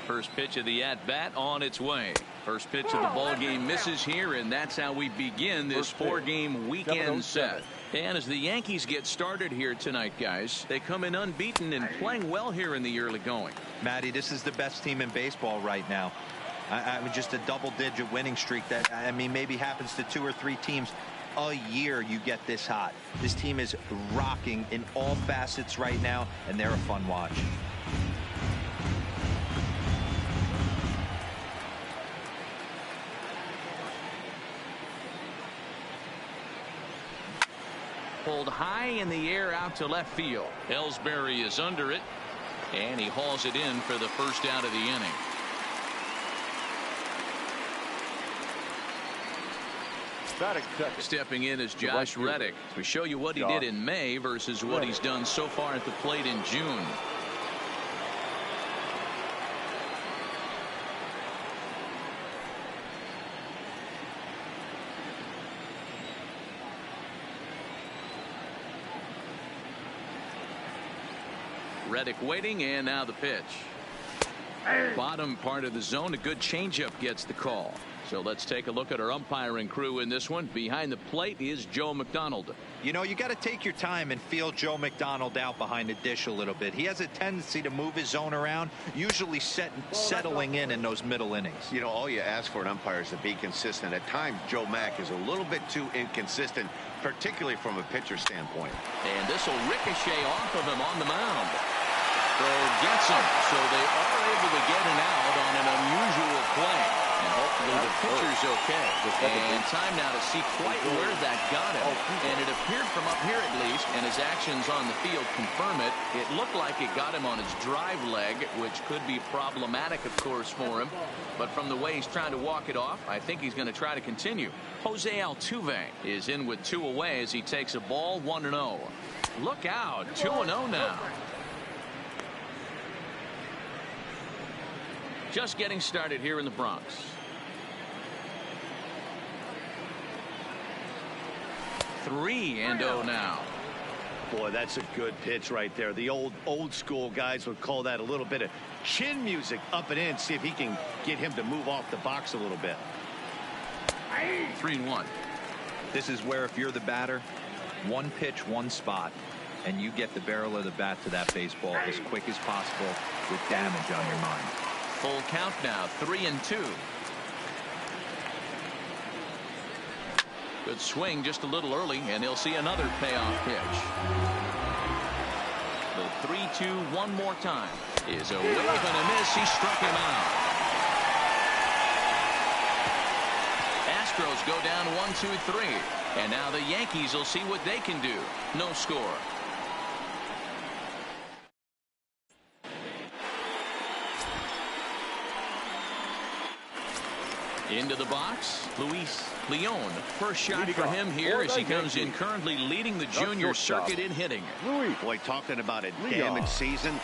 First pitch of the at-bat on its way. First pitch of the ball game misses here, and that's how we begin this four-game weekend set. And as the Yankees get started here tonight, guys, they come in unbeaten and playing well here in the early going. Matty, this is the best team in baseball right now. I mean, just a double-digit winning streak that, I mean, maybe happens to 2 or 3 teams a year. You get this hot. This team is rocking in all facets right now, and they're a fun watch. Pulled high in the air out to left field. Ellsbury is under it, and he hauls it in for the first out of the inning. Stepping in is Josh Reddick. We show you what he did in May versus what he's done so far at the plate in June. Reddick waiting, and now the pitch. Bottom part of the zone, a good changeup gets the call. So let's take a look at our umpiring crew in this one. Behind the plate is Joe McDonald. You know, you got to take your time and feel Joe McDonald out behind the dish a little bit. He has a tendency to move his zone around, usually settling in those middle innings. You know, all you ask for an umpire is to be consistent. At times, Joe Mack is a little bit too inconsistent, particularly from a pitcher standpoint. And this will ricochet off of him on the mound. Throw gets him, so they are able to get an out on an unusual play. And hopefully the pitcher's okay. And time now to see quite where that got him. And it appeared from up here at least, and his actions on the field confirm it. It looked like it got him on his drive leg, which could be problematic, of course, for him. But from the way he's trying to walk it off, I think he's going to try to continue. Jose Altuve is in with 2 away as he takes a ball 1-0. Look out, 2-0 now. Just getting started here in the Bronx. Three and 0 now. Boy, that's a good pitch right there. The old school guys would call that a little bit of chin music up and in. See if he can get him to move off the box a little bit. 3-1. This is where if you're the batter, one pitch, one spot, and you get the barrel of the bat to that baseball as quick as possible with damage on your mind. Full count now, 3-2. Good swing just a little early, and he'll see another payoff pitch. The 3-2 one more time is a wave and a miss. He struck him out. Astros go down 1-2-3, and now the Yankees will see what they can do. No score. Into the box, Luis Leon. First shot for him here as he comes in currently leading the junior circuit in hitting. Boy, talking about a damaged season,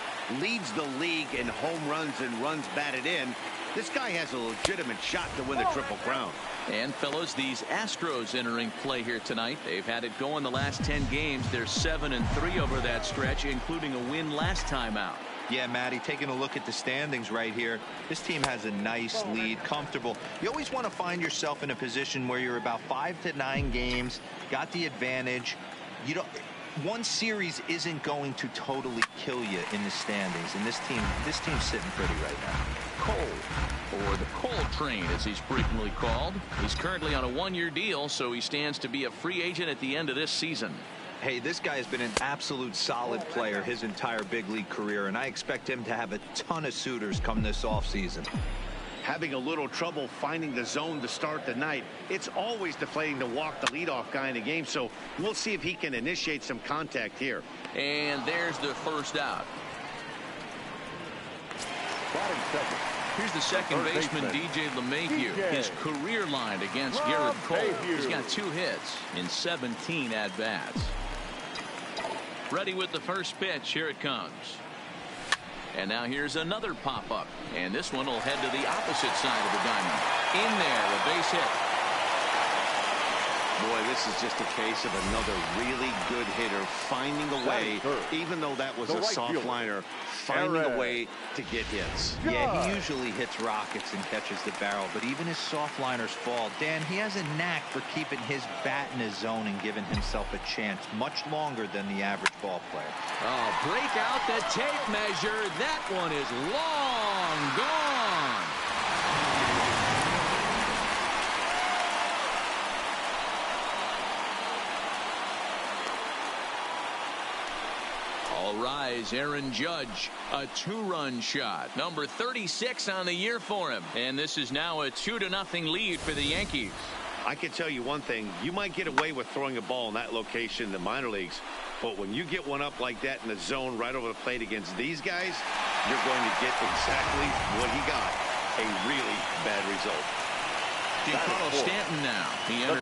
leads the league in home runs and runs batted in. This guy has a legitimate shot to win the Triple Crown. And fellas, these Astros entering play here tonight. They've had it going the last 10 games. They're 7-3 over that stretch, including a win last time out. Yeah, Matty, taking a look at the standings right here, this team has a nice lead, comfortable. You always want to find yourself in a position where you're about 5 to 9 games, got the advantage. You don't, one series isn't going to totally kill you in the standings, and this team's sitting pretty right now. Cole, or the Cole train as he's frequently called. He's currently on a 1-year deal, so he stands to be a free agent at the end of this season. Hey, this guy has been an absolute solid player his entire big league career, and I expect him to have a ton of suitors come this offseason. Having a little trouble finding the zone to start the night. It's always deflating to walk the leadoff guy in the game, so we'll see if he can initiate some contact here. And there's the first out. Here's the second baseman, DJ LeMahieu. His career line against Garrett Cole. He's got 2 hits in 17 at-bats. Ready with the first pitch. Here it comes. And now here's another pop-up. And this one will head to the opposite side of the diamond. In there, a base hit. Boy, this is just a case of another really good hitter finding a way, even though that was a soft liner, finding a way to get hits. Yeah, he usually hits rockets and catches the barrel, but even his soft liners fall. Dan, he has a knack for keeping his bat in his zone and giving himself a chance much longer than the average ball player. Oh, break out the tape measure. That one is long gone. All rise, Aaron Judge, a 2-run shot. Number 36 on the year for him. And this is now a 2-0 lead for the Yankees. I can tell you one thing. You might get away with throwing a ball in that location in the minor leagues, but when you get one up like that in the zone right over the plate against these guys, you're going to get exactly what he got, a really bad result. Giancarlo Stanton now. He entered.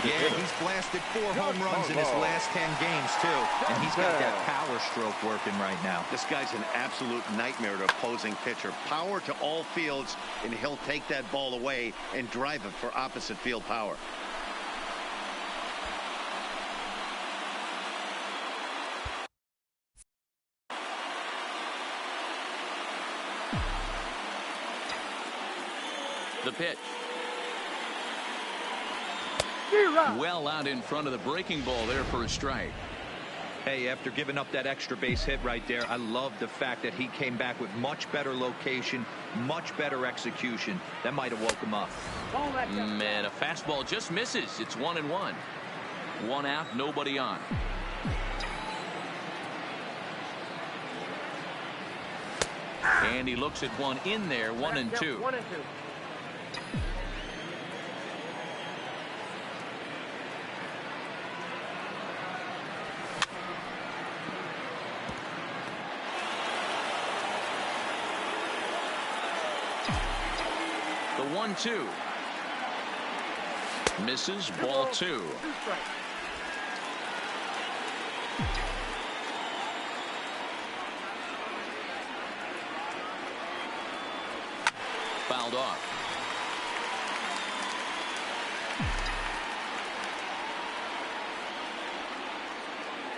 Yeah, he's blasted 4 home runs in his last 10 games, too. And he's got that power stroke working right now. This guy's an absolute nightmare to opposing pitcher. Power to all fields, and he'll take that ball away and drive it for opposite field power. The pitch. Well out in front of the breaking ball there for a strike. Hey, after giving up that extra base hit right there, I love the fact that he came back with much better location, much better execution. That might have woke him up. Man, a fastball just misses. It's 1-1. 1 out, nobody on. And he looks at one in there, 1-2. 1-2. The 1-2. Misses, ball 2. Fouled off.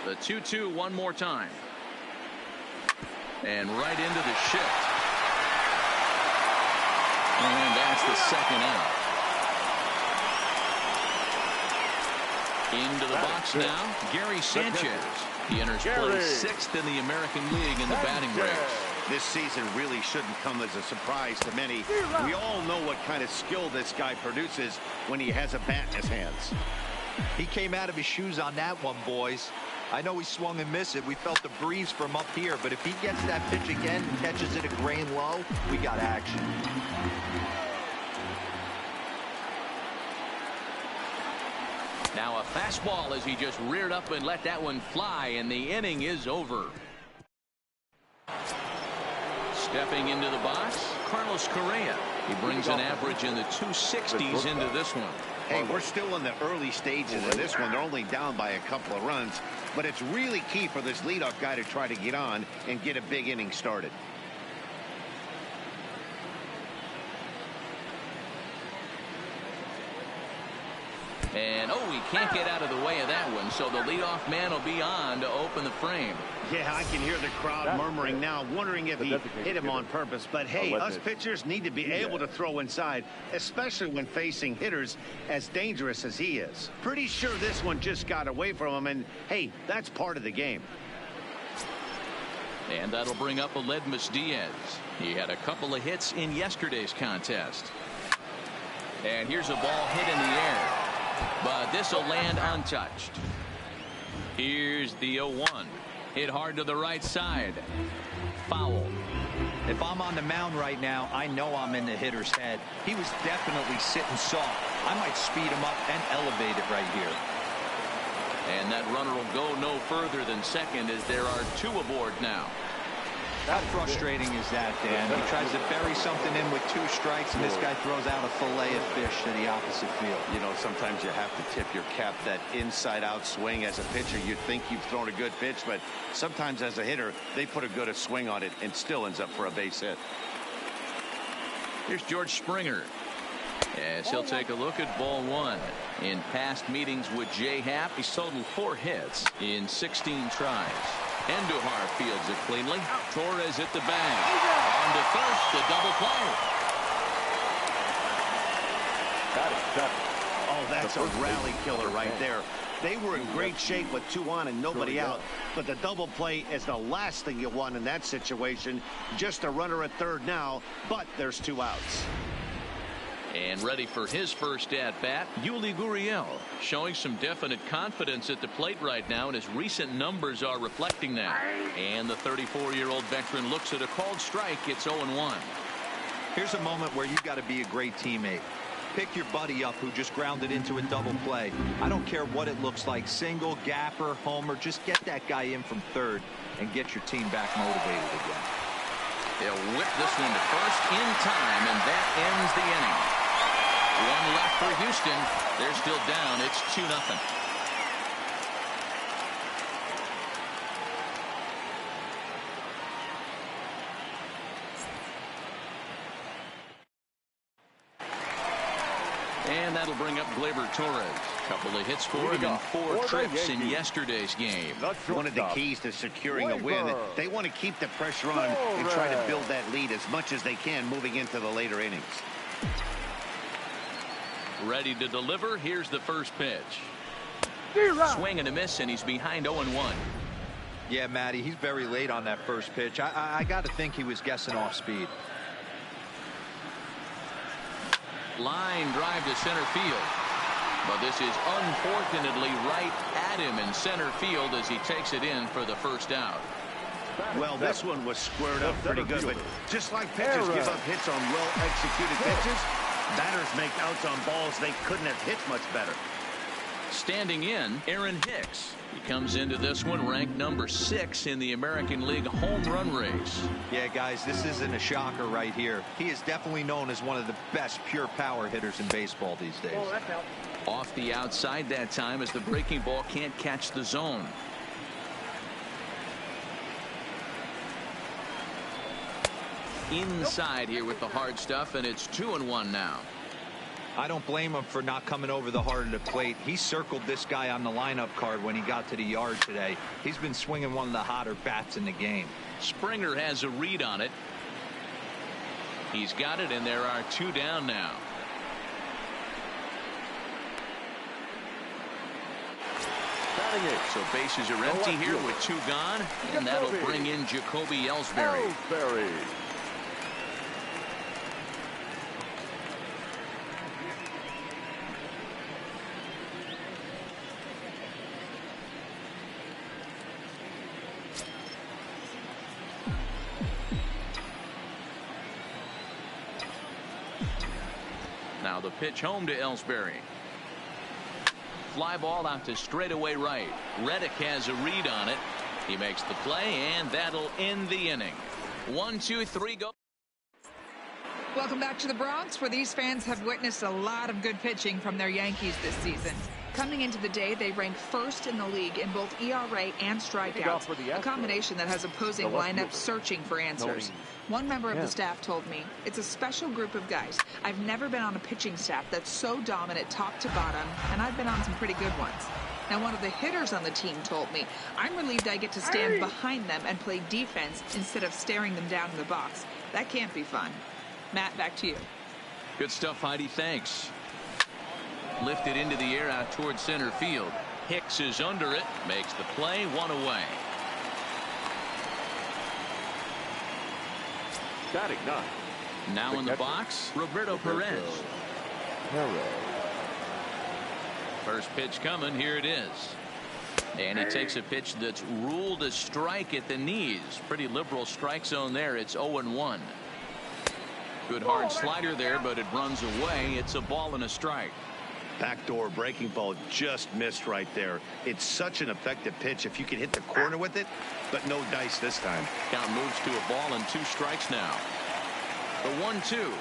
The 2-2 one more time. And right into the shift. And that's the second out. Into the box now, Gary Sanchez. He enters play 6th in the American League in the batting race. This season really shouldn't come as a surprise to many. We all know what kind of skill this guy produces when he has a bat in his hands. He came out of his shoes on that one, boys. I know he swung and missed it. We felt the breeze from up here, but if he gets that pitch again and catches it a grain low, we got action. Now a fastball as he just reared up and let that one fly, and the inning is over. Stepping into the box, Carlos Correa. He brings an average in the 260s into this one. Hey, we're still in the early stages of this one. They're only down by a couple of runs, but it's really key for this leadoff guy to try to get on and get a big inning started. And, oh, he can't get out of the way of that one, so the leadoff man will be on to open the frame. Yeah, I can hear the crowd murmuring now, wondering if he hit him on purpose. But, hey, us pitchers need to be able to throw inside, especially when facing hitters as dangerous as he is. Pretty sure this one just got away from him, and, hey, that's part of the game. And that'll bring up Aledmus Diaz. He had a couple of hits in yesterday's contest. And here's a ball hit in the air. But this will land untouched. Here's the 0-1. Hit hard to the right side. Foul. If I'm on the mound right now, I know I'm in the hitter's head. He was definitely sitting soft. I might speed him up and elevate it right here. And that runner will go no further than second as there are 2 aboard now. How frustrating is that, Dan? He tries to bury something in with 2 strikes, and this guy throws out a fillet of fish to the opposite field. You know, sometimes you have to tip your cap. That inside-out swing as a pitcher, you think you've thrown a good pitch, but sometimes as a hitter, they put a good swing on it and still ends up for a base hit. Here's George Springer. As he'll take a look at ball one. In past meetings with J-Happ, he's totaled 4 hits in 16 tries. Endujar fields it cleanly. Torres hit the bag. On to first, the double play. Oh, that's a rally killer right there. They were in great shape with 2 on and nobody out. But the double play is the last thing you want in that situation. Just a runner at third now, but there's 2 outs. And ready for his first at-bat, Yuli Gurriel, showing some definite confidence at the plate right now, and his recent numbers are reflecting that. And the 34-year-old veteran looks at a called strike. It's 0-1. Here's a moment where you've got to be a great teammate. Pick your buddy up who just grounded into a double play. I don't care what it looks like, single, gapper, homer, just get that guy in from third and get your team back motivated again. They'll whip this one to first in time, and that ends the inning. 1 left for Houston. They're still down. It's 2-0. And that'll bring up Gleyber Torres. Couple of hits for him in 4 trips in yesterday's game. One of the keys to securing a win. They want to keep the pressure on and try to build that lead as much as they can moving into the later innings. Ready to deliver. Here's the first pitch. Swing and a miss, and he's behind 0-1. Yeah, Matty, he's very late on that first pitch. I got to think he was guessing off speed. Line drive to center field. But this is unfortunately right at him in center field as he takes it in for the first out. Well, this one was squared up pretty good, but just like pitchers give up hits on well-executed pitches, batters make outs on balls they couldn't have hit much better. Standing in, Aaron Hicks. He comes into this one ranked number 6 in the American League home run race. Yeah, guys, this isn't a shocker right here. He is definitely known as one of the best pure power hitters in baseball these days. Off the outside that time as the breaking ball can't catch the zone. Inside here with the hard stuff, and it's 2-1 now. I don't blame him for not coming over the heart of the plate. He circled this guy on the lineup card when he got to the yard today. He's been swinging one of the hotter bats in the game. Springer has a read on it. He's got it, and there are 2 down now. So bases are empty here with 2 gone, and that'll bring in Jacoby Ellsbury. Now the pitch home to Ellsbury. Fly ball out to straightaway right. Reddick has a read on it. He makes the play, and that'll end the inning. 1, 2, 3, go. Welcome back to the Bronx, where these fans have witnessed a lot of good pitching from their Yankees this season. Coming into the day, they ranked first in the league in both ERA and strikeouts, a combination that has opposing lineups searching for answers. One member of the staff told me, "It's a special group of guys. I've never been on a pitching staff that's so dominant top to bottom, and I've been on some pretty good ones." Now, one of the hitters on the team told me, "I'm relieved I get to stand behind them and play defense instead of staring them down in the box. That can't be fun." Matt, back to you. Good stuff, Heidi. Thanks. Lifted into the air out towards center field. Hicks is under it. Makes the play. 1 away. Batting 9. Now in the box, Roberto Perez. First pitch coming. Here it is. And he takes a pitch that's ruled a strike at the knees. Pretty liberal strike zone there. It's 0-1. Good hard slider there, but it runs away. It's a ball and a strike. Backdoor breaking ball just missed right there. It's such an effective pitch if you can hit the corner with it, but no dice this time. Count moves to a ball and 2 strikes now. The 1-2.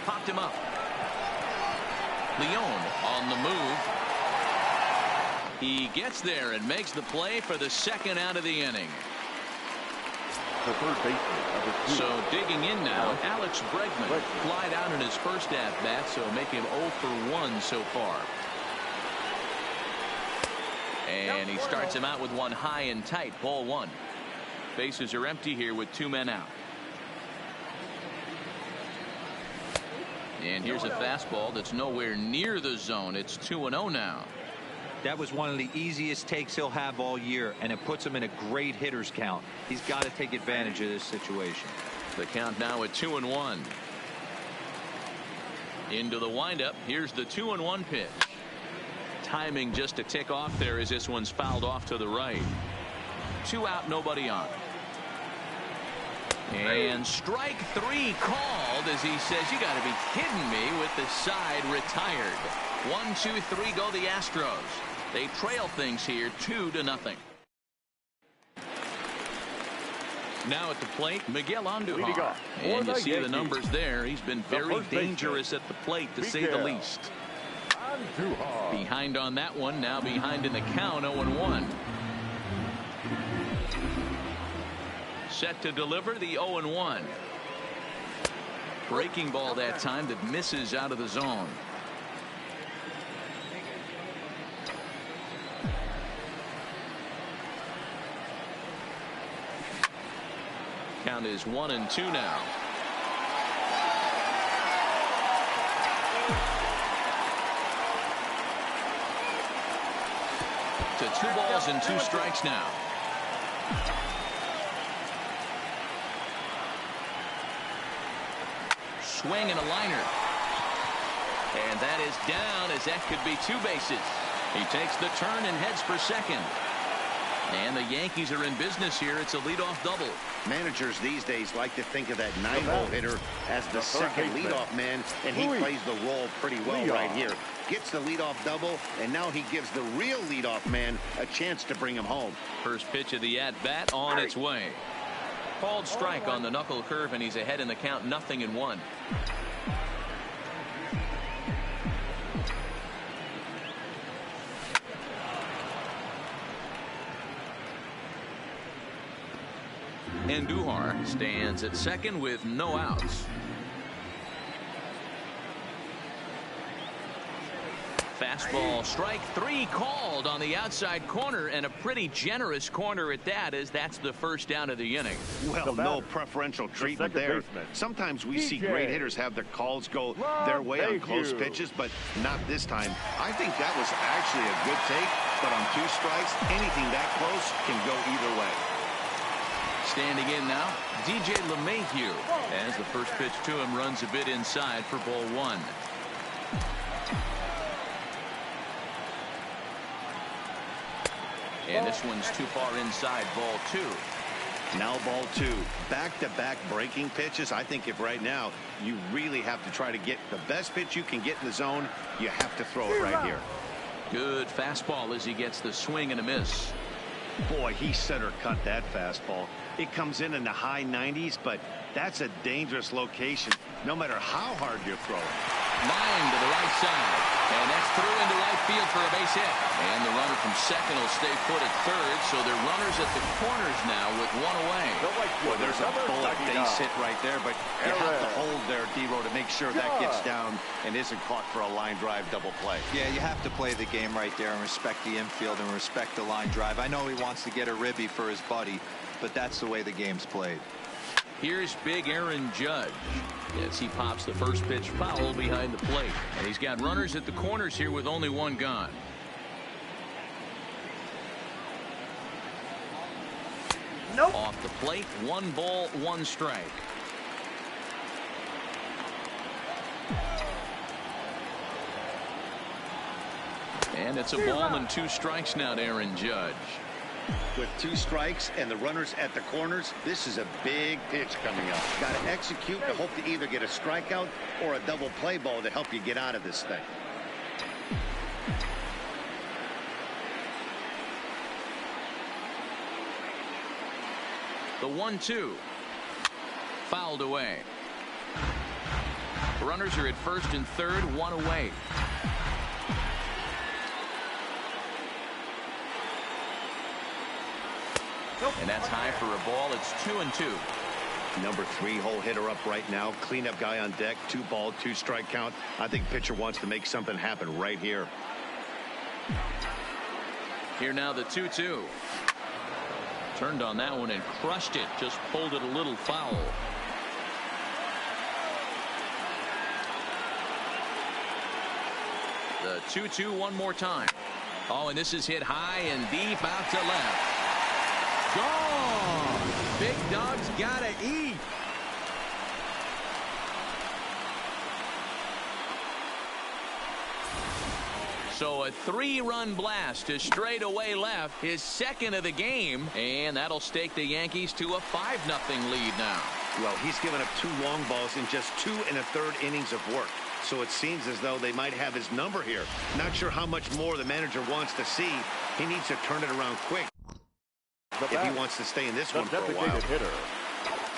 Popped him up. Leon on the move. He gets there and makes the play for the 2nd out of the inning. The third baseman, number 2. So digging in now, Alex Bregman flied out in his first at-bat, so making him 0 for 1 so far. And he starts him out with one high and tight, ball 1. Bases are empty here with 2 men out. And here's a fastball that's nowhere near the zone. It's 2-0 now. That was one of the easiest takes he'll have all year, and it puts him in a great hitter's count. He's got to take advantage of this situation. The count now at 2-1. Into the windup. Here's the 2-1 pitch. Timing just a tick off there as this one's fouled off to the right. 2 out, nobody on. And strike 3 called as he says, you got to be kidding me, with the side retired. 1, 2, 3 go the Astros. They trail things here 2-0. Now at the plate, Miguel Andujar. And you see the numbers there. He's been very dangerous at the plate, to say the least. Behind on that one, now behind in the count, 0-1. Set to deliver the 0-1. Breaking ball that time that misses out of the zone. Count is 1-2 now. To 2 balls and 2 strikes now. Swing and a liner. And that is down, as that could be 2 bases. He takes the turn and heads for second. And the Yankees are in business here. It's a leadoff double. Managers these days like to think of that 9-hole hitter as the second leadoff man, and he plays the role pretty well right here. Gets the leadoff double, and now he gives the real leadoff man a chance to bring him home. First pitch of the at-bat on its way. Called strike on the knuckle curve, and he's ahead in the count, 0-1. Andujar stands at second with no outs. Fastball, strike 3 called on the outside corner, and a pretty generous corner at that, as that's the first down of the inning. Well, no preferential treatment there. Sometimes we see great hitters have their calls go their way on close pitches, but not this time. I think that was actually a good take, but on 2 strikes, anything that close can go either way. Standing in now, DJ LeMahieu, as the first pitch to him runs a bit inside for ball 1. And this one's too far inside, ball 2. Now ball 2. Back-to-back breaking pitches. I think if right now you really have to try to get the best pitch you can get in the zone, you have to throw it right here. Good fastball as he gets the swing and a miss. Boy, he center cut that fastball. It comes in the high 90s, but that's a dangerous location no matter how hard you throw it. Line to the right side, and that's through into right field for a base hit. And the runner from second will stay put at third, so they're runners at the corners now with 1 away. Well, there's a bullet base hit right there, but you have to hold there, D-Row, to make sure that gets down and isn't caught for a line drive double play. Yeah, you have to play the game right there and respect the infield and respect the line drive. I know he wants to get a ribby for his buddy, but that's the way the game's played. Here's big Aaron Judge as he pops the first pitch foul behind the plate. And he's got runners at the corners here with only 1 gone. Nope. Off the plate, 1 ball, 1 strike. And it's a ball and 2 strikes now to Aaron Judge. With 2 strikes and the runners at the corners, this is a big pitch coming up. Got to execute to hope to either get a strikeout or a double play ball to help you get out of this thing. The 1-2. Fouled away. Runners are at first and third, 1 away. And that's high for a ball. It's 2-2. Number 3 hole hitter up right now. Cleanup guy on deck. 2-ball, 2-strike count. I think pitcher wants to make something happen right here. Here now the 2-2. Turned on that one and crushed it. Just pulled it a little foul. The 2-2 one more time. Oh, and this is hit high and deep out to left. Gone. Big dog's gotta eat. So a 3-run blast to straightaway left, his second of the game, and that'll stake the Yankees to a 5-0 lead now. Well, he's given up 2 long balls in just 2 1/3 innings of work. So it seems as though they might have his number here. Not sure how much more the manager wants to see. He needs to turn it around quick if he wants to stay in this one for a while. Hitter.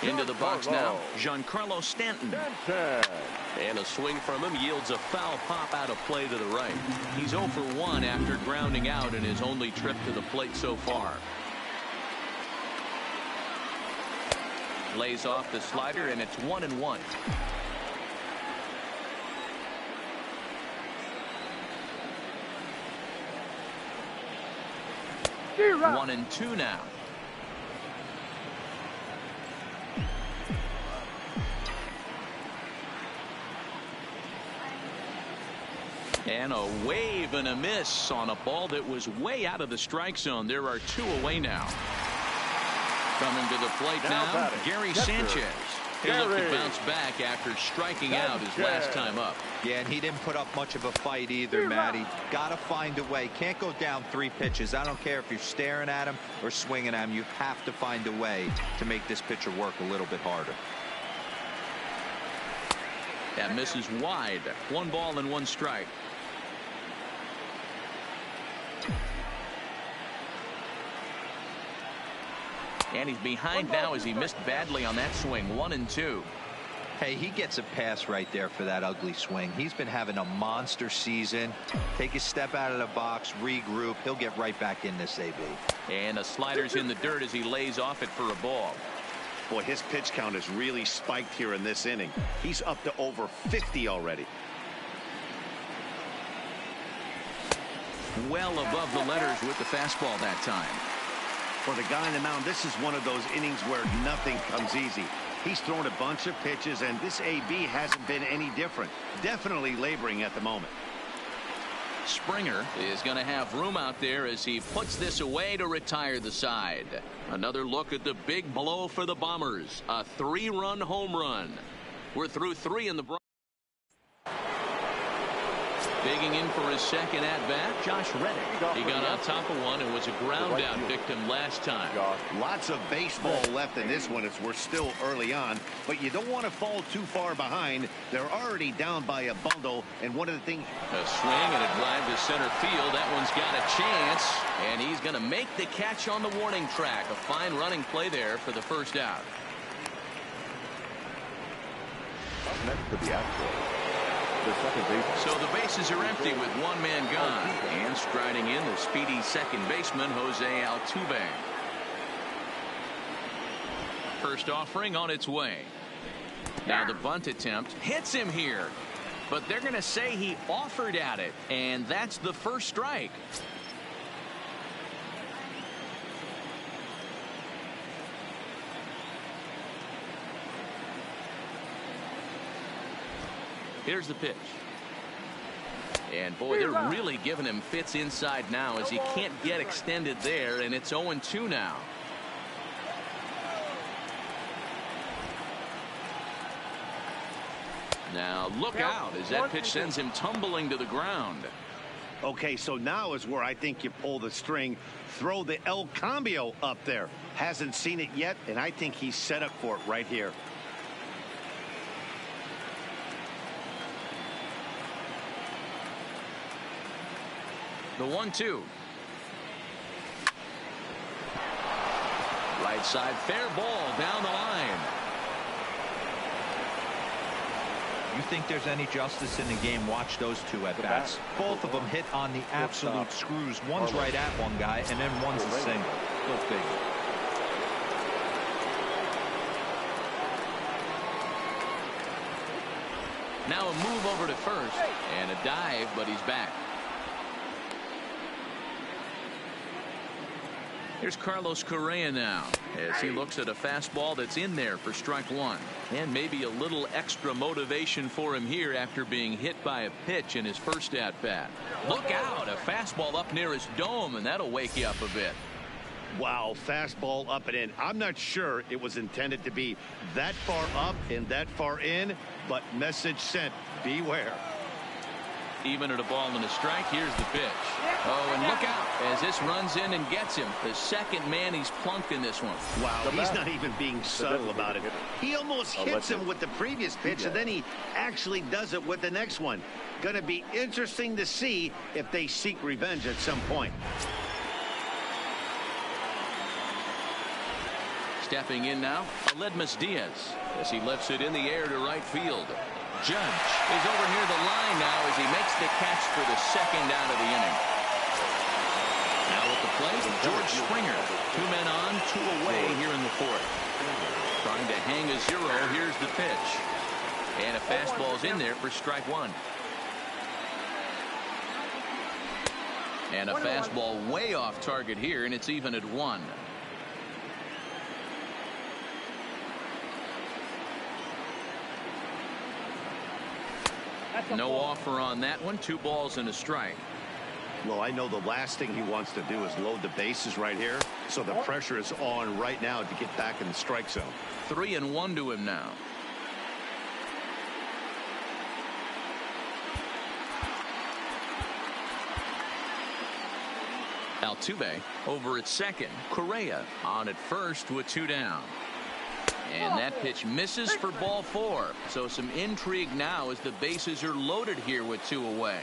Into the box now, Giancarlo Stanton. And a swing from him yields a foul pop out of play to the right. He's 0 for 1 after grounding out in his only trip to the plate so far. Lays off the slider, and it's 1-1. Zero. 1-2 now. And a wave and a miss on a ball that was way out of the strike zone. There are 2 away now. Coming to the plate now, Gary Sanchez. He looked to bounce back after striking out his last time up. Yeah, and he didn't put up much of a fight either, Matty. Got to find a way. Can't go down 3 pitches. I don't care if you're staring at him or swinging at him. You have to find a way to make this pitcher work a little bit harder. That misses wide. 1 ball and 1 strike. And he's behind now as he missed badly on that swing. 1-2. Hey, he gets a pass right there for that ugly swing. He's been having a monster season. Take a step out of the box, regroup. He'll get right back in this AB. And a slider's in the dirt as he lays off it for a ball. Boy, his pitch count has really spiked here in this inning. He's up to over 50 already. Well above the letters with the fastball that time. For the guy on the mound, this is one of those innings where nothing comes easy. He's thrown a bunch of pitches, and this AB hasn't been any different. Definitely laboring at the moment. Springer is going to have room out there as he puts this away to retire the side. Another look at the big blow for the Bombers. A 3-run home run. We're through 3 in the Bronx. Digging in for his second at-bat, Josh Reddick. He got on top of one and was a ground-out victim last time. Lots of baseball left in this one as we're still early on, but you don't want to fall too far behind. They're already down by a bundle, and one of the things... A swing and a drive to center field. That one's got a chance, and he's going to make the catch on the warning track. A fine running play there for the first out. Up next to the Asterisks. So the bases are empty with 1 man gone. And striding in the speedy second baseman, Jose Altuve. First offering on its way. Now the bunt attempt hits him here. But they're going to say he offered at it. And that's the first strike. Here's the pitch. And boy, they're really giving him fits inside now as he can't get extended there, and it's 0-2 now. Now look out as that pitch sends him tumbling to the ground. Okay, so now is where I think you pull the string. Throw the El Cambio up there. Hasn't seen it yet, and I think he's set up for it right here. The 1-2. Right side, fair ball down the line. You think there's any justice in the game? Watch those 2 at bats. Both of them hit on the absolute screws. One's right at one guy, and then one's a single. Go figure. Now a move over to first and a dive, but he's back. Here's Carlos Correa now as he looks at a fastball that's in there for strike one. And maybe a little extra motivation for him here after being hit by a pitch in his first at-bat. Look out, a fastball up near his dome, and that'll wake you up a bit. Wow, fastball up and in. I'm not sure it was intended to be that far up and that far in, but message sent, beware. Even at a ball and a strike, here's the pitch. Oh, and look out as this runs in and gets him. The second man he's plunked in this one. Wow, he's not even being subtle about it. He almost hits him with the previous pitch, and then he actually does it with the next one. Going to be interesting to see if they seek revenge at some point. Stepping in now, Aledmus Diaz as he lifts it in the air to right field. Judge is over near the line now as he makes the catch for the second out of the inning. Now at the plate, George Springer. 2 men on, 2 away here in the fourth. Trying to hang a 0. Here's the pitch. And a fastball's in there for strike one. And a fastball way off target here, and it's even at 1. No offer on that one. 2 balls and a strike. Well, I know the last thing he wants to do is load the bases right here, so the pressure is on right now to get back in the strike zone. 3-1 to him now. Altuve over at second. Correa on at first with 2 down. And that pitch misses for ball 4. So some intrigue now as the bases are loaded here with 2 away.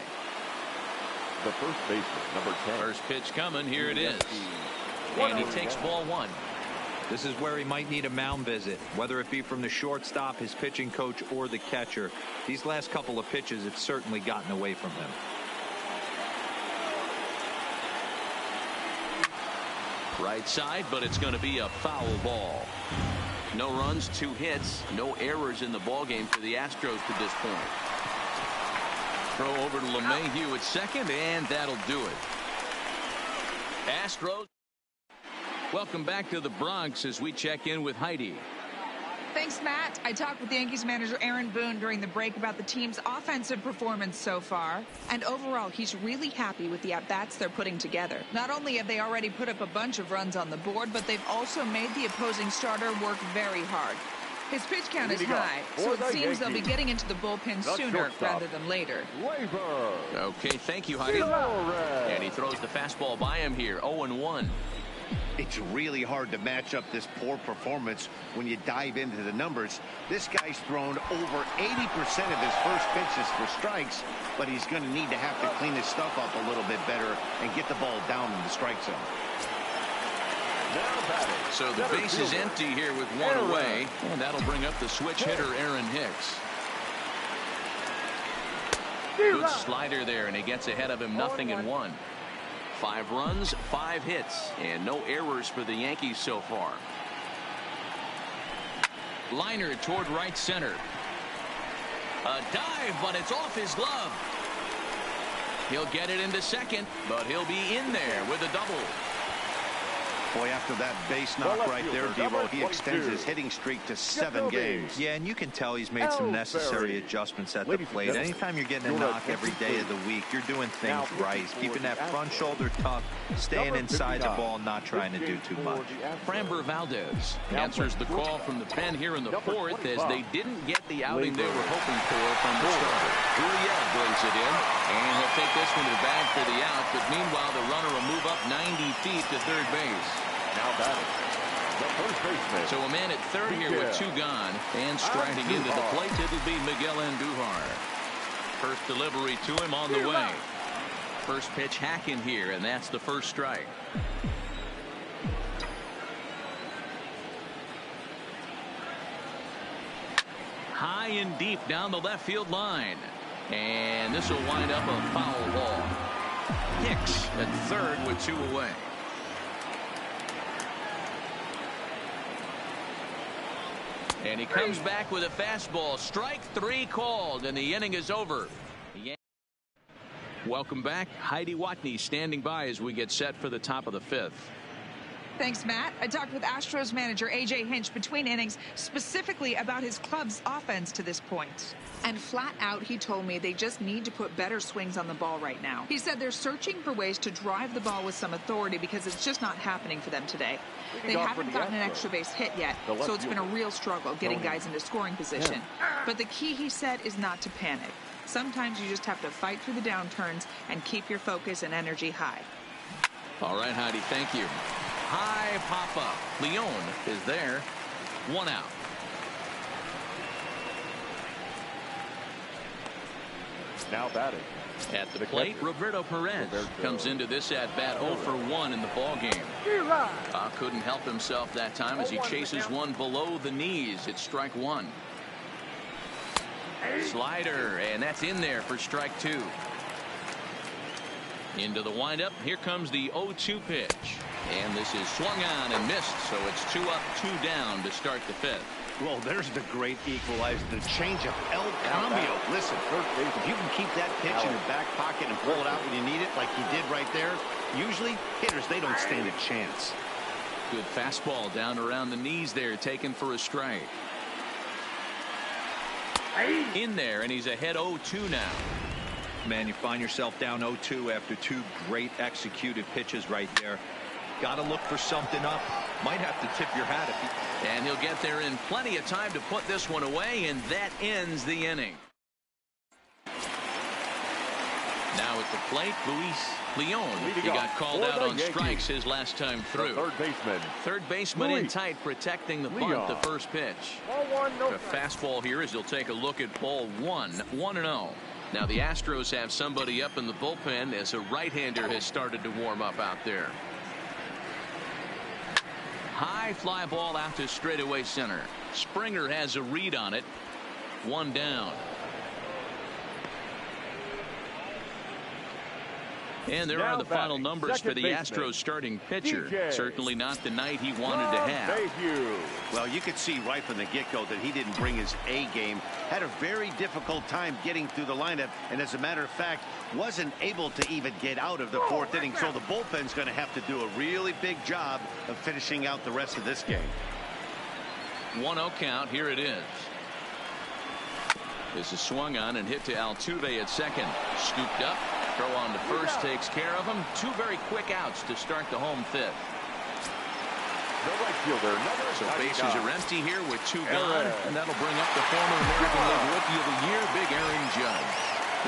The first baseman, number 10. First pitch coming. Here it is. And he takes ball 1. This is where he might need a mound visit, whether it be from the shortstop, his pitching coach, or the catcher. These last couple of pitches, it's certainly gotten away from him. Right side, but it's going to be a foul ball. No runs, 2 hits, no errors in the ballgame for the Astros to this point. Throw over to LeMahieu at second, and that'll do it. Astros. Welcome back to the Bronx as we check in with Heidi. Thanks, Matt. I talked with the Yankees manager Aaron Boone during the break about the team's offensive performance so far. And overall, he's really happy with the at-bats they're putting together. Not only have they already put up a bunch of runs on the board, but they've also made the opposing starter work very hard. His pitch count is high, so it seems they'll be getting into the bullpen sooner rather than later. Okay, thank you, Heidi. And he throws the fastball by him here, 0-1. It's really hard to match up this poor performance when you dive into the numbers. This guy's thrown over 80% of his first pitches for strikes, but he's going to need to have to clean his stuff up a little bit better and get the ball down in the strike zone. So the base is empty here with 1 away, and that'll bring up the switch hitter Aaron Hicks. Good slider there, and he gets ahead of him, 0-1. 5 runs, 5 hits, and no errors for the Yankees so far. Liner toward right center. A dive, but it's off his glove. He'll get it into second, but he'll be in there with a double. Boy, after that base knock right there, Devo, he extends his hitting streak to 7 games. Yeah, and you can tell he's made some necessary adjustments at the plate. Anytime you're getting a knock every day of the week, you're doing things right. He's keeping that front shoulder tucked, staying inside the ball, not trying to do too much. Framber Valdez answers the call from the pen here in the fourth as they didn't get the outing they were hoping for from the starter. Gurriel brings it in, and he'll take this one to the bag for the out, but meanwhile the runner will move up 90 feet to third base. Now batting, the first baseman. So a man at third here with 2 gone, and striding into the plate, it'll be Miguel Andujar. First delivery to him on the way. First pitch hacking here, and that's the first strike. High and deep down the left field line, and this will wind up a foul ball. Hicks at third with 2 away. And he comes back with a fastball. Strike 3 called, and the inning is over. Welcome back. Heidi Watney standing by as we get set for the top of the 5th. Thanks, Matt. I talked with Astros manager A.J. Hinch between innings specifically about his club's offense to this point. And flat out, he told me they just need to put better swings on the ball right now. He said they're searching for ways to drive the ball with some authority because it's just not happening for them today. They haven't gotten an extra base hit yet, so it's been a real struggle getting guys into scoring position. But the key, he said, is not to panic. Sometimes you just have to fight through the downturns and keep your focus and energy high. All right, Heidi, thank you. High pop-up. Leon is there. 1 out. Now batting. At the plate, Roberto Perez comes into this at-bat 0 for 1 in the ballgame. Couldn't help himself that time as he chases one below the knees. It's strike 1. Slider, and that's in there for strike 2. Into the windup. Here comes the 0-2 pitch. And this is swung on and missed, so it's 2 up, 2 down to start the 5th. Well, there's the great equalizer, the change-up El Cambio. Listen, if you can keep that pitch in your back pocket and pull it out when you need it, like he did right there, usually hitters, they don't stand a chance. Good fastball down around the knees there, taken for a strike. In there, and he's ahead 0-2 now. Man, you find yourself down 0-2 after 2 great executed pitches right there. Got to look for something up. Might have to tip your hat if he... And he'll get there in plenty of time to put this one away, and that ends the inning. Now at the plate, Luis Leon. He got called out on strikes his last time through. Third baseman in tight, protecting the bunt, the first pitch. A fastball here as he'll take a look at ball 1, 1-0. Now the Astros have somebody up in the bullpen as a right-hander has started to warm up out there. High fly ball out to straightaway center. Springer has a read on it. 1 down. And there are the final numbers for the Astros starting pitcher. Certainly not the night he wanted to have. Well, you could see right from the get-go that he didn't bring his A game. Had a very difficult time getting through the lineup, and as a matter of fact, wasn't able to even get out of the 4th inning. So the bullpen's going to have to do a really big job of finishing out the rest of this game. 1-0 count. Here it is. This is swung on and hit to Altuve at second. Scooped up. Throw on to first takes care of him. 2 very quick outs to start the home 5th. So bases are empty here with 2 gone, and that'll bring up the former American League Rookie of the Year, Big Aaron Judge.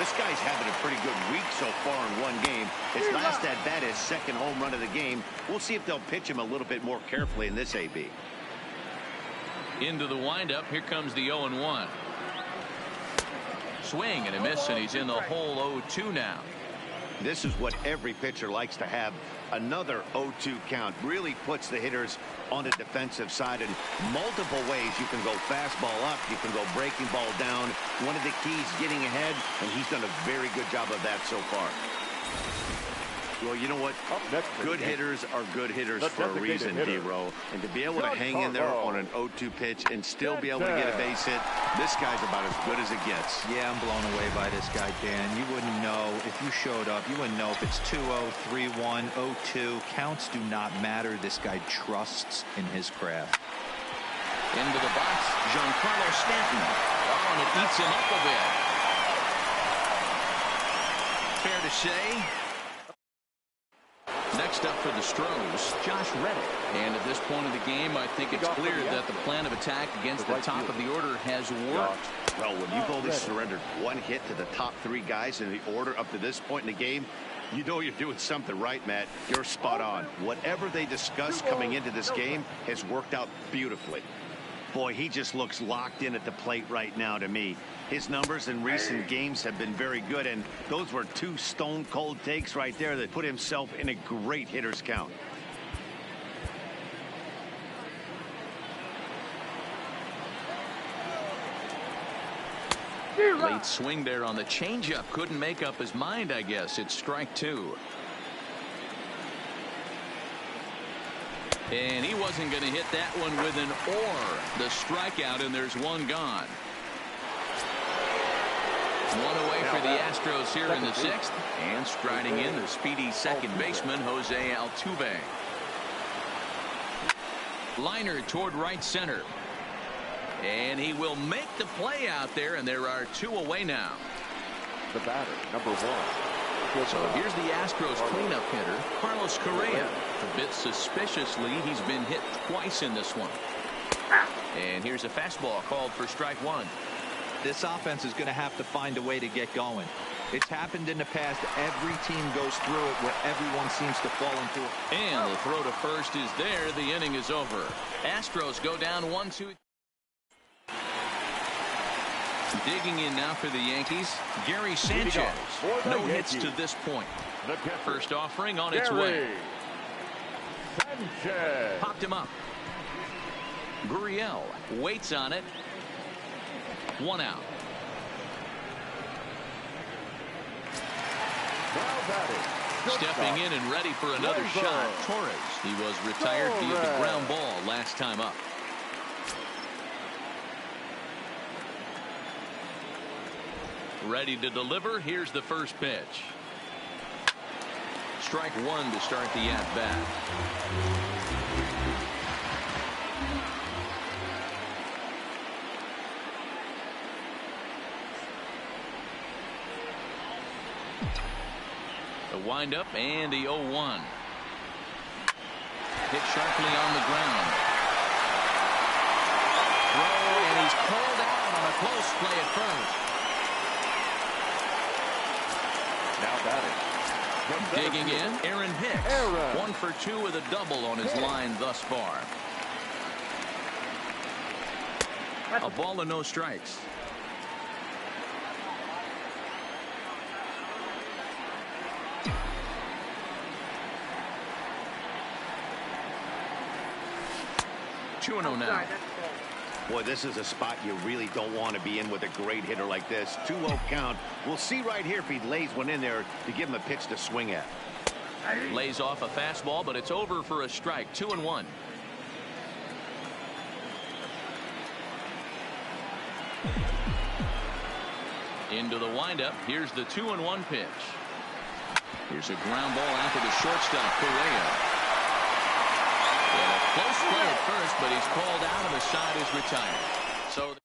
This guy's having a pretty good week so far in 1 game. His last at bat, his 2nd home run of the game. We'll see if they'll pitch him a little bit more carefully in this AB. Into the windup. Here comes the 0-1. Swing and a miss, and he's in the hole 0-2 now. This is what every pitcher likes to have. Another 0-2 count really puts the hitters on the defensive side in multiple ways. You can go fastball up, you can go breaking ball down. One of the keys, getting ahead, and he's done a very good job of that so far. Well, you know what? Good hitters are good hitters for a reason, D-Row. And to be able to hang in there on an 0-2 pitch and still be able to get a base hit, this guy's about as good as it gets. Yeah, I'm blown away by this guy, Dan. You wouldn't know if you showed up. You wouldn't know if it's 2-0, 3-1, 0-2. Counts do not matter. This guy trusts in his craft. Into the box, Giancarlo Stanton. Oh, and it eats him up a bit. Fair to say. Next up for the Stros, Josh Reddick. And at this point of the game, I think it's clear that the plan of attack against the top of the order has worked. Well, when you've only surrendered 1 hit to the top 3 guys in the order up to this point in the game, you know you're doing something right, Matt. You're spot on. Whatever they discussed coming into this game has worked out beautifully. Boy, he just looks locked in at the plate right now to me. His numbers in recent games have been very good, and those were 2 stone-cold takes right there that put himself in a great hitter's count. Late swing there on the changeup. Couldn't make up his mind, I guess. It's strike 2. And he wasn't going to hit that one with an or. The strikeout, and there's one gone. One away for the Astros here in the 6th. And striding in, the speedy second baseman, Jose Altuve. Liner toward right center. And he will make the play out there, and there are 2 away now. The batter, number 1. So here's the Astros cleanup hitter, Carlos Correa. A bit suspiciously, he's been hit twice in this one. And here's a fastball called for strike 1. This offense is going to have to find a way to get going. It's happened in the past. Every team goes through it where everyone seems to fall into it. And the throw to first is there. The inning is over. Astros go down 1-2. Digging in now for the Yankees, Gary Sanchez. No hits to this point. First offering on its way. Sanchez. Popped him up. Gurriel waits on it. 1 out. Stepping in and ready for another shot, Torres. He was retired via the ground ball last time up. Ready to deliver. Here's the first pitch. Strike 1 to start the at-bat. The windup and the 0-1. Hit sharply on the ground. Throw, and he's called out on a close play at first. Now batting. Digging in, Aaron Hicks. 1 for 2 with a double on his line thus far. A ball and no strikes. Two and 0 now. Boy, this is a spot you really don't want to be in with a great hitter like this. 2-0 count. We'll see right here if he lays one in there to give him a pitch to swing at. Lays off a fastball, but it's over for a strike. 2-1. Into the windup. Here's the 2-1 pitch. Here's a ground ball out to the shortstop, Correa. And a close play at first, but he's called out and the side is retired. So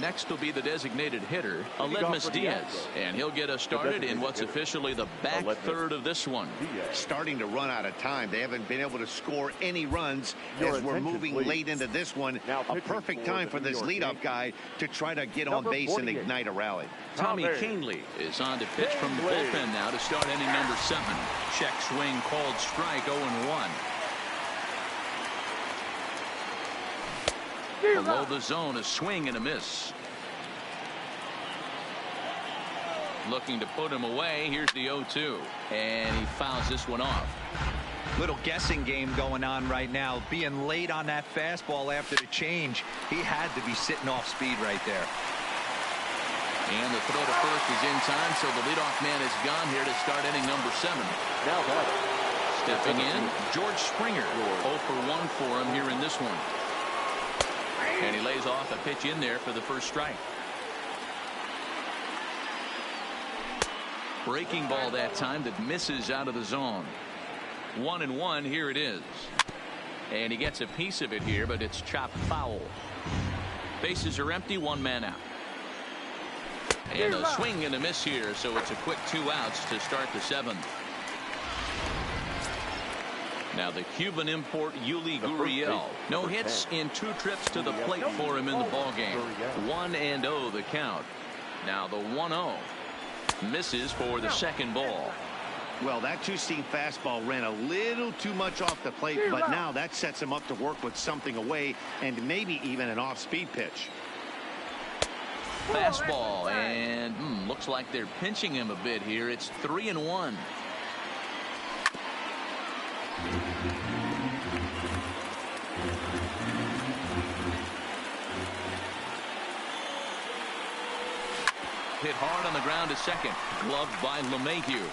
next will be the designated hitter, Aledmys Diaz, and he'll get us started in what's officially the back third of this one. Starting to run out of time. They haven't been able to score any runs as we're moving late into this one. A perfect time for this leadoff guy to try to get on base and ignite a rally. Tommy Kahnle is on to pitch from the bullpen now to start inning number 7. Check swing called strike, 0-1. Below the zone, a swing and a miss. Looking to put him away. Here's the 0-2. And he fouls this one off. Little guessing game going on right now. Being late on that fastball after the change. He had to be sitting off speed right there. And the throw to first is in time, so the leadoff man is gone here to start inning number 7. Now batting. Stepping in, George Springer. 0 for 1 for him here in this one. And he lays off a pitch in there for the first strike. Breaking ball that time that misses out of the zone. 1-1, here it is. And he gets a piece of it here, but it's chopped foul. Bases are empty, 1 man out. And a swing and a miss here, so it's a quick 2 outs to start the 7th. Now the Cuban import Yuli Gurriel. No hits in 2 trips to the plate for him in the ballgame. 1-0 the count. Now the 1-0 misses for the second ball. Well, that 2-seam fastball ran a little too much off the plate, but now that sets him up to work with something away and maybe even an off-speed pitch. Fastball, and looks like they're pinching him a bit here. It's 3-1. hit hard on the ground to second. Gloved by LeMahieu.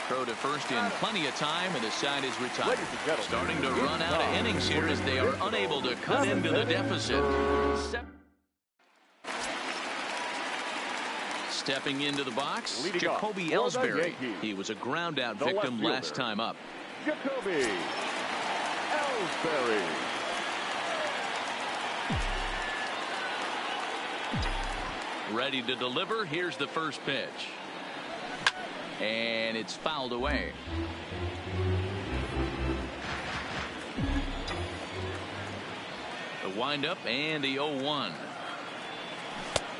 Throw to first in plenty of time, and the side is retired. Starting to run out of innings here as they are unable to cut into the deficit. Stepping into the box, Jacoby Ellsbury. He was a ground out victim last time up. Jacoby Ellsbury. Ready to deliver. Here's the first pitch. And it's fouled away. The windup and the 0-1.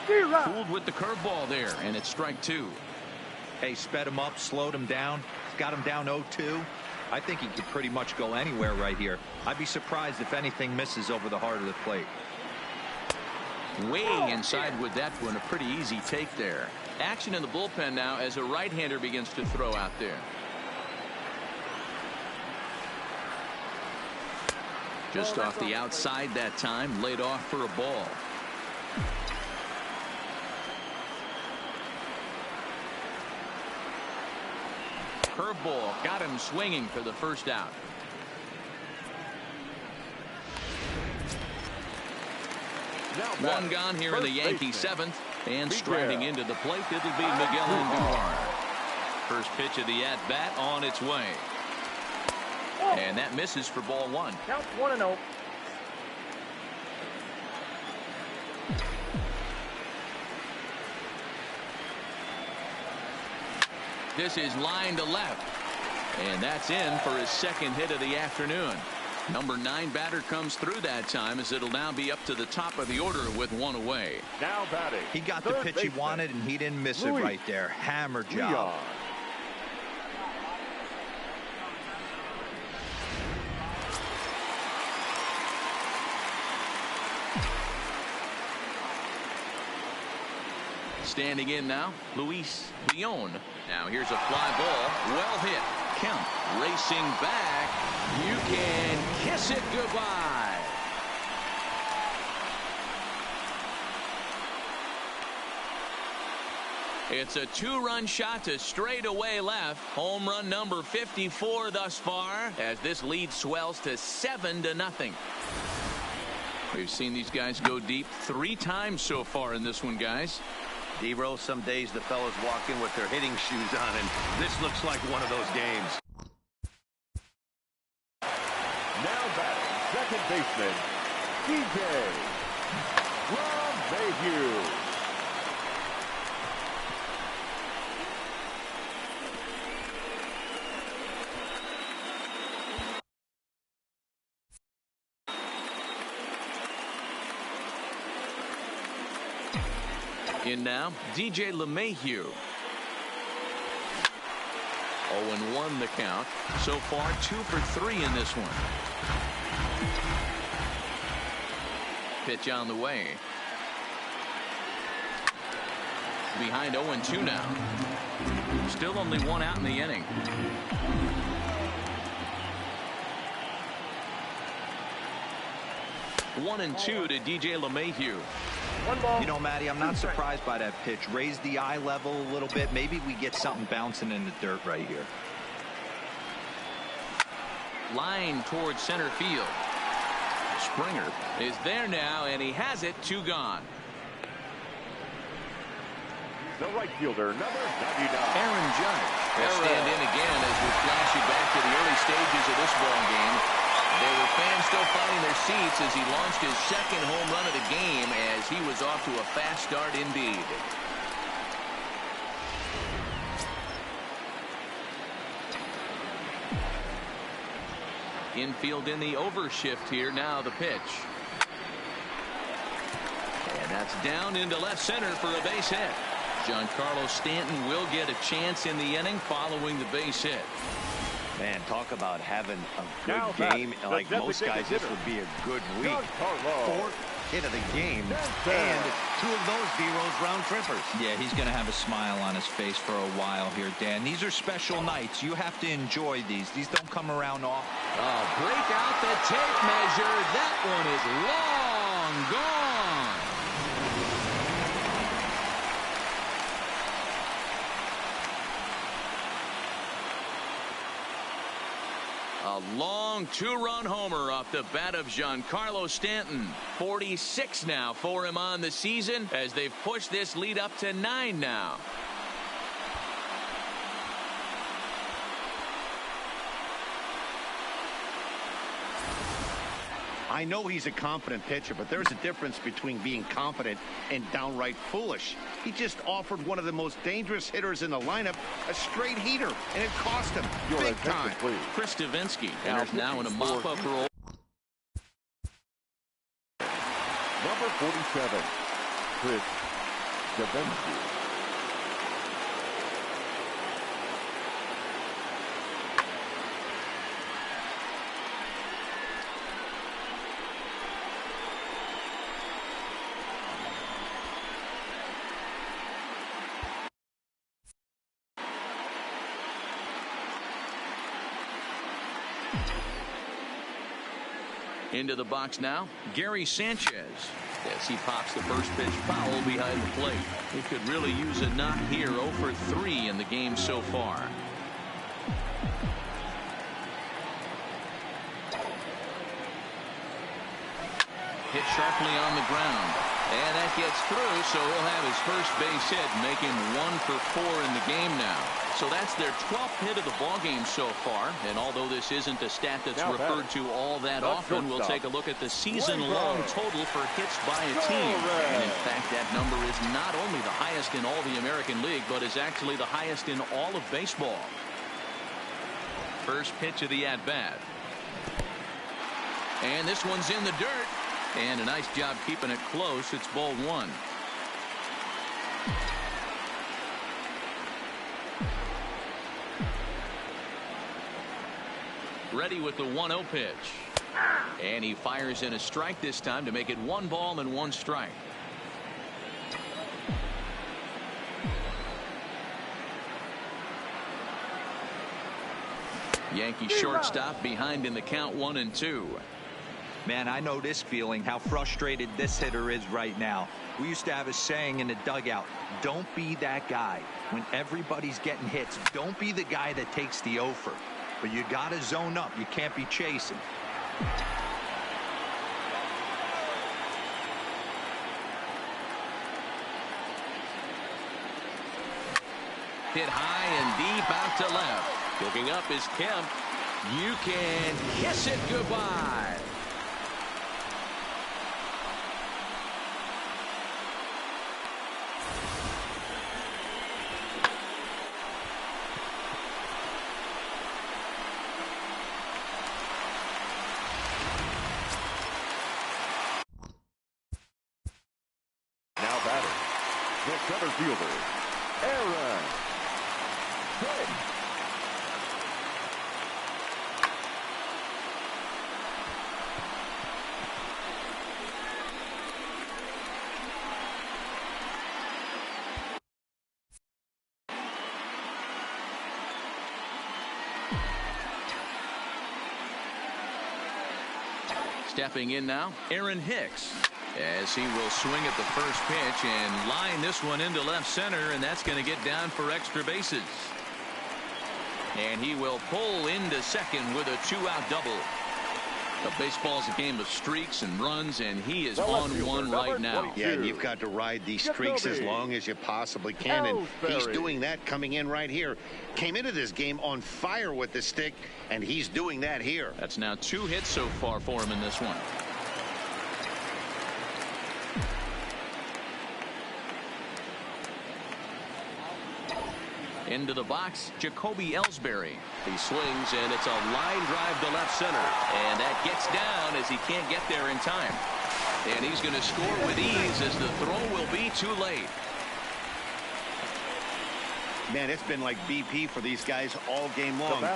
Fooled with the curveball there, and it's strike two. Hey, sped him up, slowed him down, got him down 0-2. I think he could pretty much go anywhere right here. I'd be surprised if anything misses over the heart of the plate. Way inside with that one, a pretty easy take there. Action in the bullpen now as a right-hander begins to throw out there. Just off the outside that time, laid off for a ball. Curveball got him swinging for the first out. One gone here in the Yankee seventh, and striding into the plate, it'll be Miguel Andujar. First pitch of the at-bat on its way. And that misses for ball one. Count 1-0. This is line to left. And that's in for his second hit of the afternoon. Number 9 batter comes through that time as it'll now be up to the top of the order with one away. Now batting. He got the pitch he wanted, and he didn't miss it right there. Hammer job. Standing in now, Luis Leon. Now here's a fly ball. Well hit. Count. Racing back. You can kiss it goodbye. It's a 2-run shot to straightaway left. Home run number 54 thus far as this lead swells to 7-0. We've seen these guys go deep 3 times so far in this one, guys. D-Roll, some days the fellas walk in with their hitting shoes on, and this looks like one of those games. Now batting, second baseman, DJ LeMahieu. In now, DJ LeMahieu. 0-1 the count. So far, 2 for 3 in this one. Pitch on the way. Behind 0-2 now. Still only 1 out in the inning. One and 2 to DJ LeMahieu. You know, Matty, I'm not surprised by that pitch. Raise the eye level a little bit. Maybe we get something bouncing in the dirt right here. Line towards center field. Springer is there now, and he has it. 2 gone. The right fielder, number 99. Aaron Judge will stand in again as we flash you back to the early stages of this ball game. There were fans still finding their seats as he launched his second home run of the game as he was off to a fast start indeed. Infield in the overshift here. Now the pitch. And that's down into left center for a base hit. Giancarlo Stanton will get a chance in the inning following the base hit. Man, talk about having a good game. Like most guys, this would be a good week. 4th hit of the game, and 2 of those D-Rose round trippers. Yeah, he's going to have a smile on his face for a while here, Dan. These are special nights. You have to enjoy these. These don't come around often. Break out the tape measure. That one is long gone. A long two-run homer off the bat of Giancarlo Stanton. 46 now for him on the season as they've pushed this lead up to 9 now. I know he's a confident pitcher, but there's a difference between being confident and downright foolish. He just offered one of the most dangerous hitters in the lineup a straight heater, and it cost him big time. Chris Davinsky enters now in a mop-up role. Number 47, Chris Davinsky. Into the box now, Gary Sanchez. As he pops the first pitch foul behind the plate. He could really use a knock here. 0 for 3 in the game so far. Hit sharply on the ground. And that gets through, so he'll have his first base hit, make him 1 for 4 in the game now. So that's their 12th hit of the ballgame so far. And although this isn't a stat that's referred to all that often, we'll take a look at the season-long total for hits by a team. And in fact, that number is not only the highest in all the American League, but is actually the highest in all of baseball. First pitch of the at-bat. And this one's in the dirt. And a nice job keeping it close. It's ball 1. Ready with the 1-0 pitch. And he fires in a strike this time to make it 1 ball and 1 strike. Yankee shortstop behind in the count 1-2. Man, I know this feeling, how frustrated this hitter is right now. We used to have a saying in the dugout, don't be that guy. When everybody's getting hits, don't be the guy that takes the offer. But you got to zone up. You can't be chasing. Hit high and deep out to left. Looking up is Kemp. You can kiss it goodbye. The center fielder, Aaron. Stepping in now, Aaron Hicks. As he will swing at the first pitch and line this one into left center, and that's going to get down for extra bases. And he will pull into second with a 2-out double. The baseball's a game of streaks and runs, and he is on one right now. Yeah, and you've got to ride these streaks as long as you possibly can, and he's doing that coming in right here. Came into this game on fire with the stick, and he's doing that here. That's now 2 hits so far for him in this one. Into the box, Jacoby Ellsbury. He swings, and it's a line drive to left center. And that gets down as he can't get there in time. And he's going to score with ease as the throw will be too late. Man, it's been like BP for these guys all game long.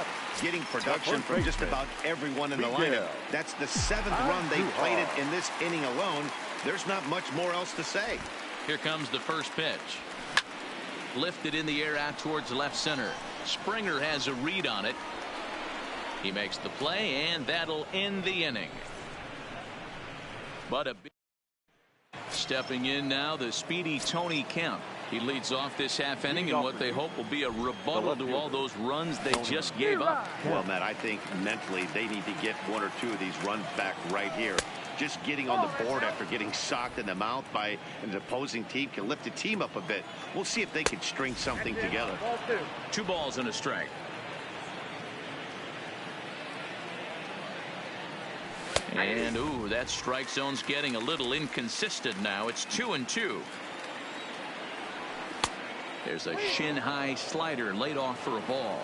Getting production from just about everyone in the lineup. That's the 7th run they plated in this inning alone. There's not much more else to say. Here comes the first pitch. Lifted in the air out towards left center. Springer has a read on it. He makes the play, and that'll end the inning. But stepping in now, the speedy Tony Kemp. He leads off this half inning in what they hope will be a rebuttal to all those runs they just gave up. Well, Matt, I think mentally they need to get one or two of these runs back right here. Just getting on the board after getting socked in the mouth by an opposing team can lift the team up a bit. We'll see if they can string something together. 2 balls and a strike. And ooh, that strike zone's getting a little inconsistent now. It's 2-2. There's a shin-high slider laid off for a ball.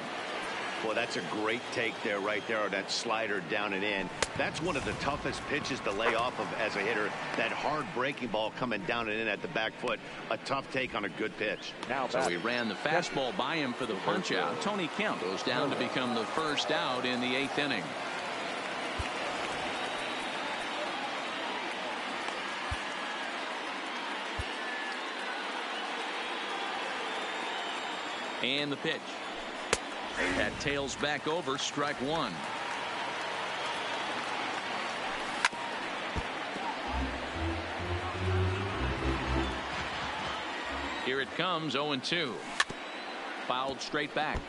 Well, that's a great take there, right there, that slider down and in. That's one of the toughest pitches to lay off of as a hitter. That hard breaking ball coming down and in at the back foot. A tough take on a good pitch. So he ran the fastball by him for the punch out. Tony Kemp goes down to become the first out in the 8th inning. And the pitch. That tails back over, strike 1. Here it comes, 0-2. Fouled straight back.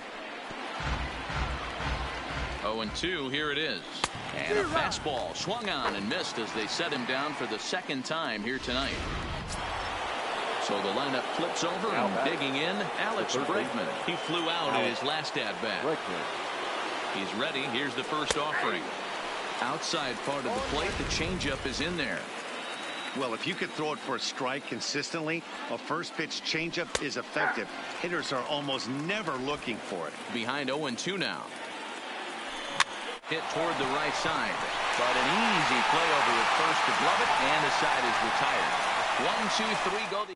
0-2, here it is. And a fastball swung on and missed as they set him down for the 2nd time here tonight. So the lineup flips over and digging in, Alex Bregman. He flew out in his last at-bat. He's ready. Here's the first offering. Outside part of the plate, the changeup is in there. Well, if you could throw it for a strike consistently, a first pitch changeup is effective. Hitters are almost never looking for it. Behind 0-2 now. Hit toward the right side. But an easy play over at first to glove it, and the side is retired. 1, 2, 3, go.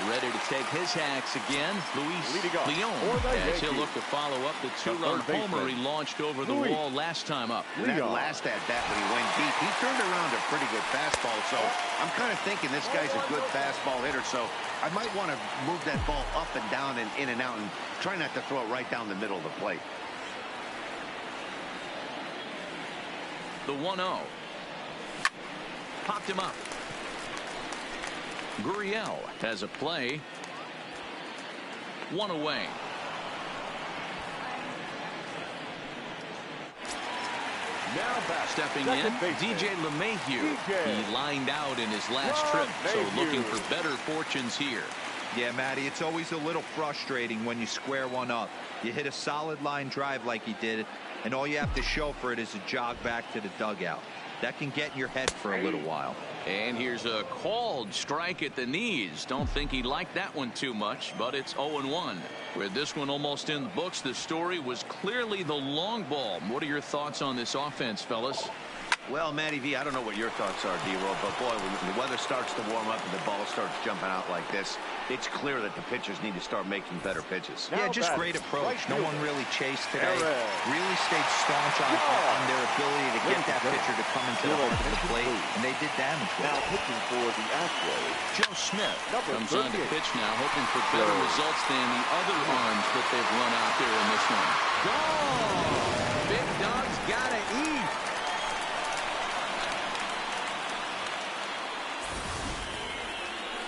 Ready to take his hacks again, Luis Leon, as he'll look to follow up the 2-run homer he launched over the wall last time up. That last at-bat when he went deep, he turned around a pretty good fastball, so I'm kind of thinking this guy's a good fastball hitter, so I might want to move that ball up and down and in and out and try not to throw it right down the middle of the plate. The 1-0. Popped him up. Gurriel has a play. 1 away. Now back. Stepping in, DJ LeMahieu. He lined out in his last trip, so looking for better fortunes here. Yeah, Matty, it's always a little frustrating when you square one up. You hit a solid line drive like he did, and all you have to show for it is a jog back to the dugout. That can get in your head for a little while. And here's a called strike at the knees. Don't think he liked that one too much, but it's 0-1. With this one almost in the books, the story was clearly the long ball. What are your thoughts on this offense, fellas? Well, Matty V, I don't know what your thoughts are, D-Roll, but boy, when the weather starts to warm up and the ball starts jumping out like this, it's clear that the pitchers need to start making better pitches. Yeah, just great approach. No one really chased today. Really stayed staunch on their ability to get that pitcher to come into the heart of the plate, and they did damage with it. Now pitching for the Astros, Joe Smith comes on to pitch now, hoping for better results than the other arms that they've run out there in this one. Gone! Big Dog's gotta eat.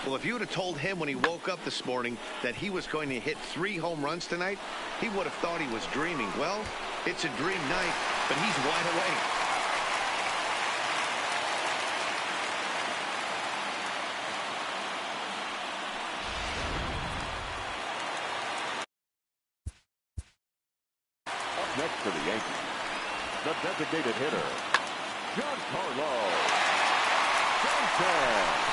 Well, if you would have told him when he woke up this morning that he was going to hit 3 home runs tonight, he would have thought he was dreaming. Well, it's a dream night, but he's wide awake. up next for the Yankees, the designated hitter, Giancarlo Stanton.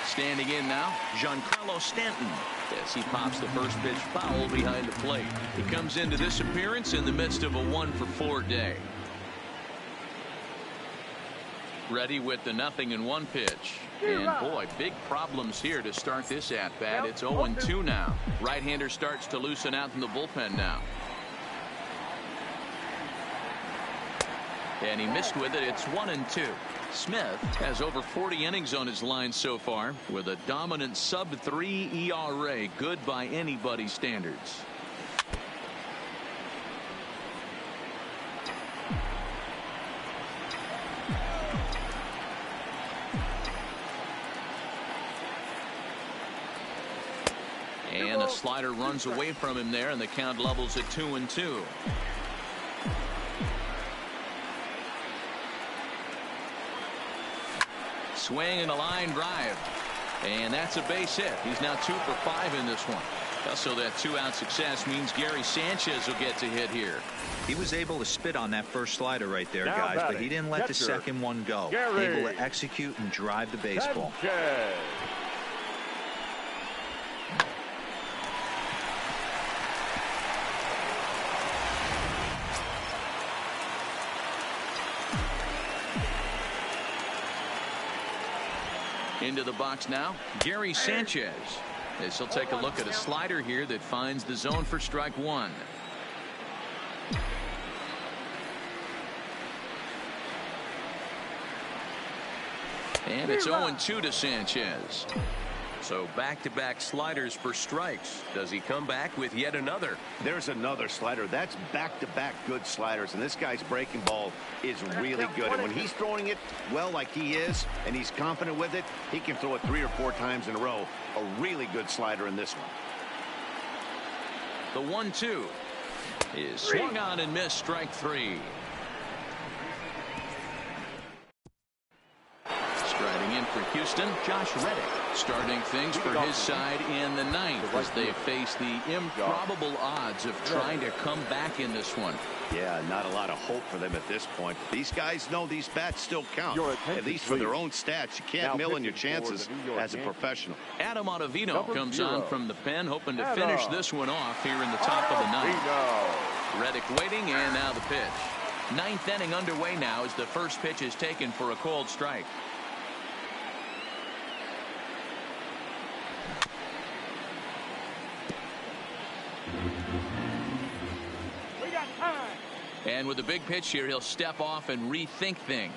Standing in now, Giancarlo Stanton, as he pops the first pitch foul behind the plate. He comes into this appearance in the midst of a 1-for-4 day. Ready with the 0-1 pitch. And boy, big problems here to start this at-bat. It's 0-2 now. Right-hander starts to loosen out in the bullpen now. And he missed with it. It's 1-2. Smith has over 40 innings on his line so far with a dominant sub-3 ERA. Good by anybody's standards. And a slider runs away from him there, and the count levels at 2-2. Swing and a line drive. And that's a base hit. He's now 2 for 5 in this one. Also, that 2-out success means Gary Sanchez will get to hit here. He was able to spit on that first slider right there, Now guys, batting, but he didn't let the second one go. Gary Able to execute and drive the baseball. Sanchez. Into the box now, Gary Sanchez. As he'll take a look at a slider here that finds the zone for strike one. And it's 0-2 to Sanchez. So back-to-back sliders for strikes. Does he come back with yet another? There's another slider. That's back-to-back good sliders, and this guy's breaking ball is really good. And when he's throwing it well like he is, and he's confident with it, he can throw it 3 or 4 times in a row. A really good slider in this one. The 1-2 is swung on and missed, strike 3. Striding in for Houston, Josh Reddick. Starting things for his side in the 9th as they face the improbable odds of trying to come back in this one. Yeah, not a lot of hope for them at this point. These guys know these bats still count, at least for their own stats. You can't mill in your chances as a professional. Adam Ottavino comes on from the pen, hoping to finish this one off here in the top of the 9th. Reddick waiting, and now the pitch. 9th inning underway now as the first pitch is taken for a called strike. And with a big pitch here, he'll step off and rethink things.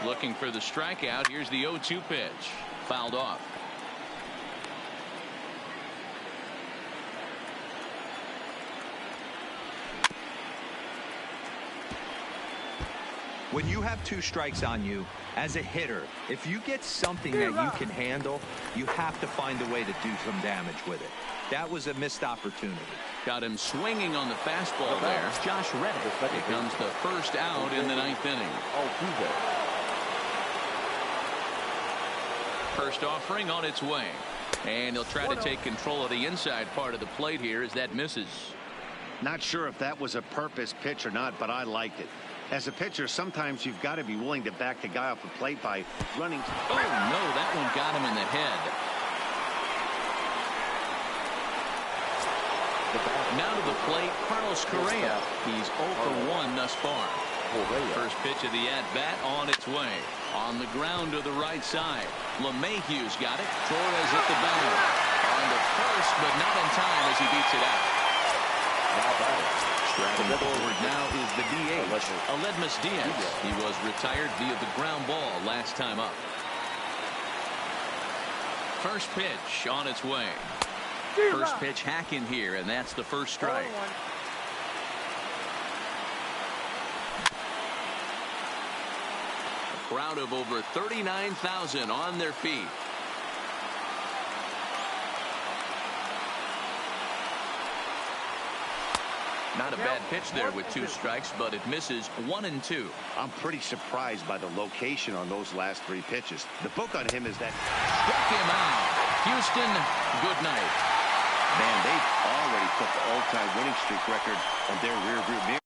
Looking for the strikeout. Here's the 0-2 pitch. Fouled off. When you have 2 strikes on you, as a hitter, if you get something that you can handle, you have to find a way to do some damage with it. That was a missed opportunity. Got him swinging on the fastball there. Josh Reddick becomes the first out in the 9th inning. First offering on its way. And he'll try to take control of the inside part of the plate here as that misses. Not sure if that was a purpose pitch or not, but I liked it. As a pitcher, sometimes you've got to be willing to back the guy off the plate by running. Oh, no, that one got him in the head. Now to the plate, Carlos Correa. He's 0 for 1 thus far. First pitch of the at-bat on its way. On the ground to the right side. LeMahieu's got it. Torres at the bound. On the first, but not in time as he beats it out. Striding forward now is the DH, Aledmus Diaz. He was retired via the ground ball last time up. First pitch on its way. First pitch hacking here, and that's the first strike. A crowd of over 39,000 on their feet. Not a bad pitch there with 2 strikes, but it misses 1-2. I'm pretty surprised by the location on those last 3 pitches. The book on him is that struck him out. Houston, good night. Man, they've already put the all-time winning streak record on their rearview mirror.